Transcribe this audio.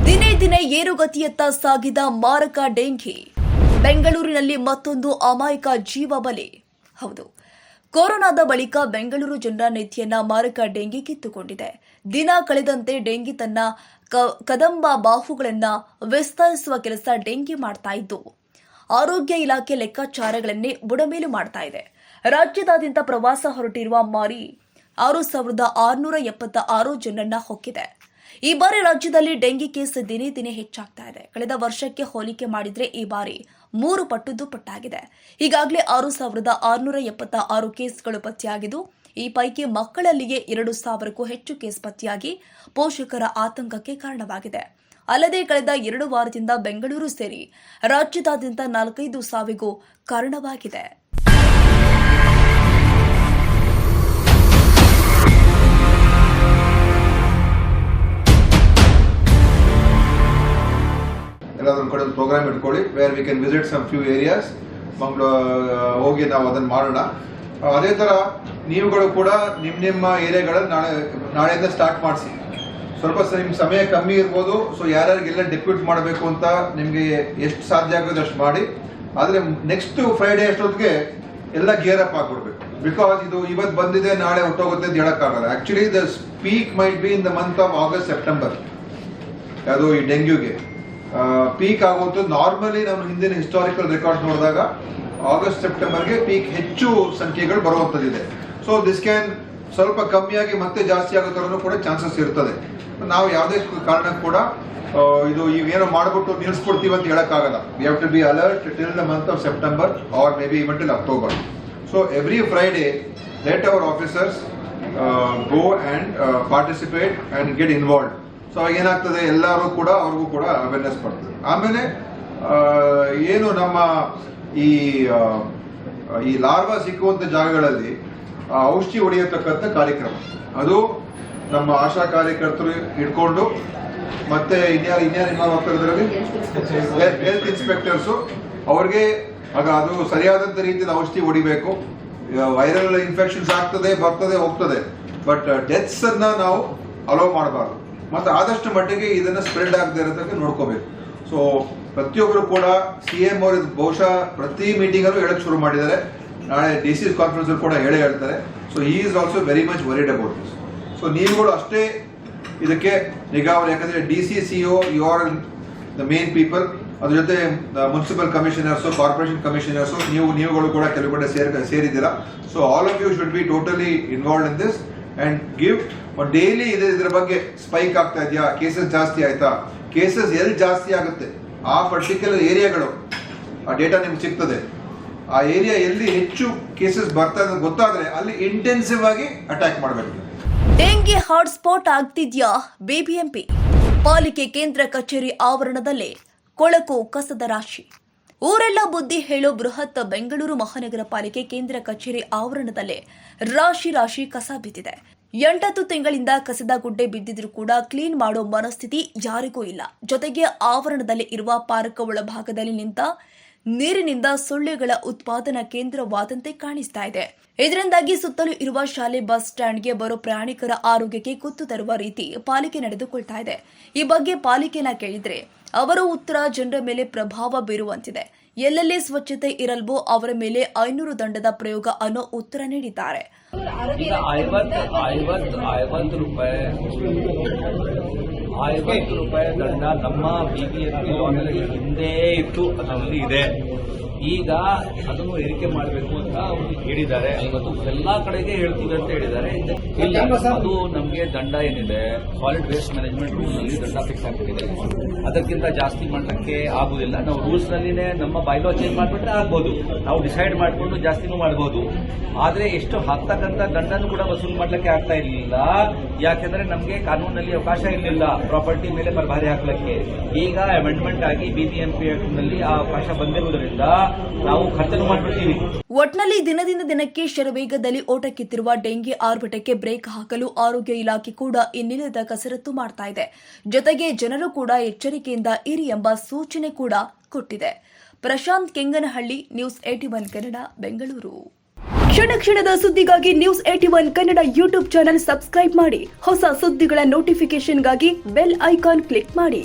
ದಿನೇ ದಿನೇ ಏರುಗತಿಯತ್ತ ಸಾಗಿದ ಮಾರಕ ಡೆಂಘಿ. ಬೆಂಗಳೂರಿನಲ್ಲಿ ಮತ್ತೊಂದು ಅಮಾಯಕ ಜೀವ ಬಲಿ. ಹೌದು, ಕೊರೋನಾದ ಬಳಿಕ ಬೆಂಗಳೂರು ಜನರ ನೆತ್ತಿಯನ್ನ ಮಾರಕ ಡೆಂಗಿ ಕಿತ್ತುಕೊಂಡಿದೆ. ದಿನ ಕಳೆದಂತೆ ಡೆಂಗಿ ತನ್ನ ಕದಂಬ ಬಾಹುಗಳನ್ನ ವಿಸ್ತರಿಸುವ ಕೆಲಸ ಡೆಂಗಿ ಮಾಡ್ತಾ ಇದ್ದು, ಆರೋಗ್ಯ ಇಲಾಖೆ ಲೆಕ್ಕಾಚಾರಗಳನ್ನೇ ಬುಡಮೇಲು ಮಾಡ್ತಾ ಇದೆ. ರಾಜ್ಯದಾದ್ಯಂತ ಪ್ರವಾಸ ಹೊರಟಿರುವ ಮಾರಿ 6,676 ಜನರನ್ನ ಹೊಕ್ಕಿದೆ. ಈ ಬಾರಿ ರಾಜ್ಯದಲ್ಲಿ ಡೆಂಗಿ ಕೇಸ್ ದಿನೇ ದಿನೇ ಹೆಚ್ಚಾಗ್ತಾ ಇದೆ. ಕಳೆದ ವರ್ಷಕ್ಕೆ ಹೋಲಿಕೆ ಮಾಡಿದ್ರೆ ಈ ಬಾರಿ 3 ಪಟ್ಟು ದುಪ್ಪಟ್ಟಾಗಿದೆ. ಈಗಾಗಲೇ 6,676 ಕೇಸ್ಗಳು ಪತ್ತೆಯಾಗಿದ್ದು, ಈ ಪೈಕಿ ಮಕ್ಕಳಲ್ಲಿಯೇ 2,000ಕ್ಕೂ ಹೆಚ್ಚು ಕೇಸ್ ಪತ್ತೆಯಾಗಿ ಪೋಷಕರ ಆತಂಕಕ್ಕೆ ಕಾರಣವಾಗಿದೆ. ಅಲ್ಲದೆ ಕಳೆದ 2 ವಾರದಿಂದ ಬೆಂಗಳೂರು ಸೇರಿ ರಾಜ್ಯದಾದ್ಯಂತ 4-5 ಸಾವಿಗೂ ಕಾರಣವಾಗಿದೆ. ಎಲ್ಲಾದ್ರೂ ಕಡೆ ಪ್ರೋಗ್ರಾಮ್ ಇಟ್ಕೊಳ್ಳಿ, where we can visit some few areas. ಹೋಗಿ ನಾವು ಅದನ್ನು ಮಾಡೋಣ. ಅದೇ ಥರ ನೀವುಗಳು ಕೂಡ ನಿಮ್ಮ ಏರಿಯಾಗಳಲ್ಲಿ ನಾಳೆಯಿಂದ ಸ್ಟಾರ್ಟ್ ಮಾಡಿಸಿ. ಸ್ವಲ್ಪ ನಿಮ್ಮ ಸಮಯ ಕಮ್ಮಿ ಇರ್ಬೋದು, ಸೊ ಯಾರ್ಯಾರಿಗೆಲ್ಲ ಡೆಪ್ಯೂಟ್ ಮಾಡಬೇಕು ಅಂತ ನಿಮಗೆ ಎಷ್ಟು ಸಾಧ್ಯ ಆಗೋದು ಅಷ್ಟು ಮಾಡಿ. ಆದರೆ ನೆಕ್ಸ್ಟ್ ಫ್ರೈಡೇ ಅಷ್ಟೊತ್ತಿಗೆ ಎಲ್ಲ ಗೇರ್ ಅಪ್ ಆಗಿಬಿಡ್ಬೇಕು. ಬಿಕಾಸ್ ಇದು ಇವತ್ತು ಬಂದಿದೆ ನಾಳೆ ಹೊಟ್ಟೋಗುತ್ತೆ ಅಂತ ಹೇಳೋಕ್ಕಾಗಲ್ಲ. Actually the peak might be in the month of August September. ಅದು ಈ ಡೆಂಗ್ಯೂಗೆ ಪೀಕ್ ಆಗುವಂಥ ನಾರ್ಮಲಿ ನಾವು ಹಿಂದಿನ ಹಿಸ್ಟಾರಿಕಲ್ ರೆಕಾರ್ಡ್ ನೋಡಿದಾಗ ಆಗಸ್ಟ್ ಸೆಪ್ಟೆಂಬರ್ಗೆ ಪೀಕ್ ಹೆಚ್ಚು ಸಂಖ್ಯೆಗಳು ಬರುವಂಥದ್ದಿದೆ. ಸೊ ದಿಸ್ ಕ್ಯಾನ್ ಸ್ವಲ್ಪ ಕಮ್ಮಿಯಾಗಿ ಮತ್ತೆ ಜಾಸ್ತಿ ಆಗೋ ಥರನೂ ಕೂಡ ಚಾನ್ಸಸ್ ಇರ್ತದೆ. ನಾವು ಯಾವುದೇ ಕಾರಣಕ್ಕೂ ಕೂಡ ಇದು ಇವೇನೋ ಮಾಡಿಬಿಟ್ಟು ನಿಲ್ಲಿಸ್ಕೊಡ್ತೀವಿ ಅಂತ ಹೇಳೋಕ್ಕಾಗಲ್ಲ. We have to be alert till the month of September or maybe even till October. So every Friday let our officers go and participate and get involve. So ಅವಾಗ ಏನಾಗ್ತದೆ, ಎಲ್ಲರೂ ಕೂಡ ಅವ್ರಿಗೂ ಕೂಡ ಅವೇರ್ನೆಸ್ ಬರ್ತದೆ. ಆಮೇಲೆ ಏನು ನಮ್ಮ ಈ ಲಾರ್ವಾ ಸಿಕ್ಕುವಂಥ ಜಾಗಗಳಲ್ಲಿ ಔಷಧಿ ಹೊಡೆಯತಕ್ಕಂಥ ಕಾರ್ಯಕ್ರಮ, ಅದು ನಮ್ಮ ಆಶಾ ಕಾರ್ಯಕರ್ತರು ಹಿಡ್ಕೊಂಡು ಮತ್ತೆ ಇನ್ಯಾರು ಇನ್ವಾಲ್ವ್ ಆಗ್ತಾರೆ ಇದರಲ್ಲಿ, ಹೆಲ್ತ್ ಇನ್ಸ್ಪೆಕ್ಟರ್ಸು, ಅವ್ರಿಗೆ ಅದು ಸರಿಯಾದಂಥ ರೀತಿಯಲ್ಲಿ ಔಷಧಿ ಹೊಡಿಬೇಕು. ವೈರಲ್ ಇನ್ಫೆಕ್ಷನ್ಸ್ ಆಗ್ತದೆ, ಬರ್ತದೆ, ಹೋಗ್ತದೆ, ಬಟ್ ಡೆತ್ಸ್ ಅನ್ನ ನಾವು ಅಲೋ ಮಾಡಬಾರ್ದು. ಮತ್ತು ಆದಷ್ಟು ಮಟ್ಟಿಗೆ ಇದನ್ನು ಸ್ಪ್ರೆಡ್ ಆಗದೆ ಇರೋದಕ್ಕೆ ನೋಡ್ಕೋಬೇಕು. ಸೊ ಪ್ರತಿಯೊಬ್ಬರು ಕೂಡ CM ಅವರು ಬಹುಶಃ ಪ್ರತಿ ಮೀಟಿಂಗಲ್ಲೂ ಹೇಳಕ್ಕೆ ಶುರು ಮಾಡಿದ್ದಾರೆ. ನಾಳೆ DC ಕಾನ್ಫರೆನ್ಸ್ ಕೂಡ ಹೇಳ್ತಾರೆ. So he is also very much worried about this. So ನೀವುಗಳು ಅಷ್ಟೇ ಇದಕ್ಕೆ ನಿಗಾವಣೆ, ಯಾಕಂದರೆ DC CO you are the main people. ಅದ್ರ ಜೊತೆ ಮುನ್ಸಿಪಲ್ ಕಮಿಷನರ್ಸು, ಕಾರ್ಪೊರೇಷನ್ ಕಮಿಷನರ್ಸು, ನೀವುಗಳು ಕೂಡ ಕೆಲವು ಕಡೆ ಸೇರಿದ್ದೀರಾ. So all of you should be totally involve in this and give daily ಇದರ ಬಗ್ಗೆ ಸ್ಪೈಕ್ ಆಗ್ತಾ ಇದೆಯಾ, ಕೇಸಸ್ ಜಾಸ್ತಿ ಆಯ್ತಾ, ಕೇಸಸ್ ಎಲ್ಲಿ ಜಾಸ್ತಿ ಆಗುತ್ತೆ ಆ ಪರ್ಟಿಕ್ಯುಲರ್ ಏರಿಯಾಗಳು ಆ ಡೇಟಾ ನಿಮ್ಗೆ ಸಿಗ್ತದೆ. ಆ ಏರಿಯಾ ಎಲ್ಲಿ ಹೆಚ್ಚು ಕೇಸಸ್ ಬರ್ತಾ ಇದೆ ಗೊತ್ತಾದ್ರೆ ಅಲ್ಲಿ ಇಂಟೆನ್ಸಿವ್ ಆಗಿ ಅಟ್ಯಾಕ್ ಮಾಡಬೇಕು. ಡೆಂಗಿ ಹಾಟ್ಸ್ಪಾಟ್ ಆಗ್ತಿದ್ಯಾ ಬಿಬಿಎಂಪಿ? ಪಾಲಿಕೆ ಕೇಂದ್ರ ಕಚೇರಿ ಆವರಣದಲ್ಲೇ ಕೊಳಕು ಕಸದ ರಾಶಿ. ಊರೆಲ್ಲ ಬುದ್ಧಿ ಹೇಳೋ ಬೃಹತ್ ಬೆಂಗಳೂರು ಮಹಾನಗರ ಪಾಲಿಕೆ ಕೇಂದ್ರ ಕಚೇರಿ ಆವರಣದಲ್ಲೇ ರಾಶಿ ರಾಶಿ ಕಸ ಬಿದ್ದಿದೆ. 8 ತಿಂಗಳಿಂದ ಕಸದ ಗುಡ್ಡೆ ಬಿದ್ದಿದ್ರೂ ಕೂಡ ಕ್ಲೀನ್ ಮಾಡೋ ಮನಸ್ಥಿತಿ ಯಾರಿಗೂ ಇಲ್ಲ. ಜೊತೆಗೆ ಆವರಣದಲ್ಲಿ ಇರುವ ಪಾರ್ಕ್ ಒಳಭಾಗದಲ್ಲಿ ನಿಂತ ನೀರಿನಿಂದ ಸೊಳ್ಳೆಗಳ ಉತ್ಪಾದನಾ ಕೇಂದ್ರವಾದಂತೆ ಕಾಣಿಸ್ತಾ ಇದೆ. ಇದರಿಂದಾಗಿ ಸುತ್ತಲೂ ಇರುವ ಶಾಲೆ, ಬಸ್ ಸ್ಟ್ಯಾಂಡ್ಗೆ ಬರೋ ಪ್ರಯಾಣಿಕರ ಆರೋಗ್ಯಕ್ಕೆ ಕುತ್ತು ತರುವ ರೀತಿ ಪಾಲಿಕೆ ನಡೆದುಕೊಳ್ತಾ ಇದೆ. ಈ ಬಗ್ಗೆ ಪಾಲಿಕೆನ ಕೇಳಿದ್ರೆ ಅವರ ಉತ್ತರ ಜನರ ಮೇಲೆ ಪ್ರಭಾವ ಬೀರುವಂತಿದೆ. ಎಲ್ಲೆಲ್ಲಿ ಸ್ವಚ್ಛತೆ ಇರಲ್ವೋ ಅವರ ಮೇಲೆ 500 ದಂಡದ ಪ್ರಯೋಗ ಅನ್ನೋ ಉತ್ತರ ನೀಡಿದ್ದಾರೆ. 50 ರೂಪಾಯಿ ದಂಡ ನಮ್ಮ ಬಿಬಿಎಂಪಿ ಲೋನಲ್ಲಿ ಹಿಂದೆ ಇತ್ತು, ಅದರಲ್ಲಿ ಇದೆ. ಈಗ ಅದನ್ನು ಏರಿಕೆ ಮಾಡಬೇಕು ಅಂತ ಅವರು ಹೇಳಿದ್ದಾರೆ. ಇವತ್ತು ಎಲ್ಲಾ ಕಡೆಗೆ ಹೇಳ್ತೀವಿ ಅಂತ ಹೇಳಿದ್ದಾರೆ. ಇಲ್ಲ, ಅದು ನಮಗೆ ದಂಡ ಏನಿದೆ ಸಾಲಿಡ್ ವೇಸ್ಟ್ ಮ್ಯಾನೇಜ್ಮೆಂಟ್ ರೂಲ್ ನಲ್ಲಿ ದಂಡ ಫಿಕ್ಸ್ ಆಗ್ತಿದೆ. ಅದಕ್ಕಿಂತ ಜಾಸ್ತಿ ಮಾಡಲಿಕ್ಕೆ ಆಗುದಿಲ್ಲ. ನಾವು ರೂಲ್ಸ್ ನಲ್ಲಿನೇ ನಮ್ಮ ಬೈಲಾ ಚೇಂಜ್ ಮಾಡಿಬಿಟ್ರೆ ಆಗ್ಬೋದು, ನಾವು ಡಿಸೈಡ್ ಮಾಡಿಕೊಂಡು ಜಾಸ್ತಿನೂ ಮಾಡಬಹುದು. ಆದ್ರೆ ಎಷ್ಟು ಹಾಕ್ತಕ್ಕಂಥ ದಂಡನೂ ಕೂಡ ವಸೂಲು ಮಾಡ್ಲಿಕ್ಕೆ ಆಗ್ತಾ ಇರಲಿಲ್ಲ. ಯಾಕೆಂದ್ರೆ ನಮಗೆ ಕಾನೂನಲ್ಲಿ ಅವಕಾಶ ಇರಲಿಲ್ಲ ಪ್ರಾಪರ್ಟಿ ಮೇಲೆ ಪ್ರಭಾರಿ ಹಾಕ್ಲಿಕ್ಕೆ. ಈಗ ಅಮೆಂಡ್ಮೆಂಟ್ ಆಗಿ ಬಿಬಿಎಂಪಿ ಆಕ್ಟ್ ನಲ್ಲಿ ಆ ಅವಕಾಶ ಬಂದಿರುವುದರಿಂದ ನಾವು ಖರ್ಚನ್ನು ಮಾಡಿಬಿಡ್ತೀವಿ. ಒಟ್ನಲ್ಲಿ ದಿನದಿಂದ ದಿನಕ್ಕೆ ಶರವೇಗದಲ್ಲಿ ಓಟಕ್ಕಿತ್ತಿರುವ ಡೆಂಗಿ ಆರ್ಭಟಕ್ಕೆ ಬ್ರೇಕ್ ಹಾಕಲು ಆರೋಗ್ಯ ಇಲಾಖೆ ಕೂಡ ಇನ್ನಿಲ್ಲದ ಕಸರತ್ತು ಮಾಡ್ತಾ ಇದೆ. ಜೊತೆಗೆ ಜನರು ಕೂಡ ಎಚ್ಚರಿಕೆಯಿಂದ ಇರಿ ಎಂಬ ಸೂಚನೆ ಕೂಡ ಕೊಟ್ಟಿದೆ. ಪ್ರಶಾಂತ್ ಕೆಂಗನಹಳ್ಳಿ, ನ್ಯೂಸ್ 81 ಕನ್ನಡ, ಬೆಂಗಳೂರು. ಕ್ಷಣ ಕ್ಷಣದ ಸುದ್ದಿಗಾಗಿ news 81 Kannada YouTube channel subscribe ಮಾಡಿ. ಹೊಸ ಸುದ್ದಿಗಳ ನೋಟಿಫಿಕೇಶನ್ಗಾಗಿ ಬೆಲ್ ಐಕಾನ್ ಕ್ಲಿಕ್ ಮಾಡಿ.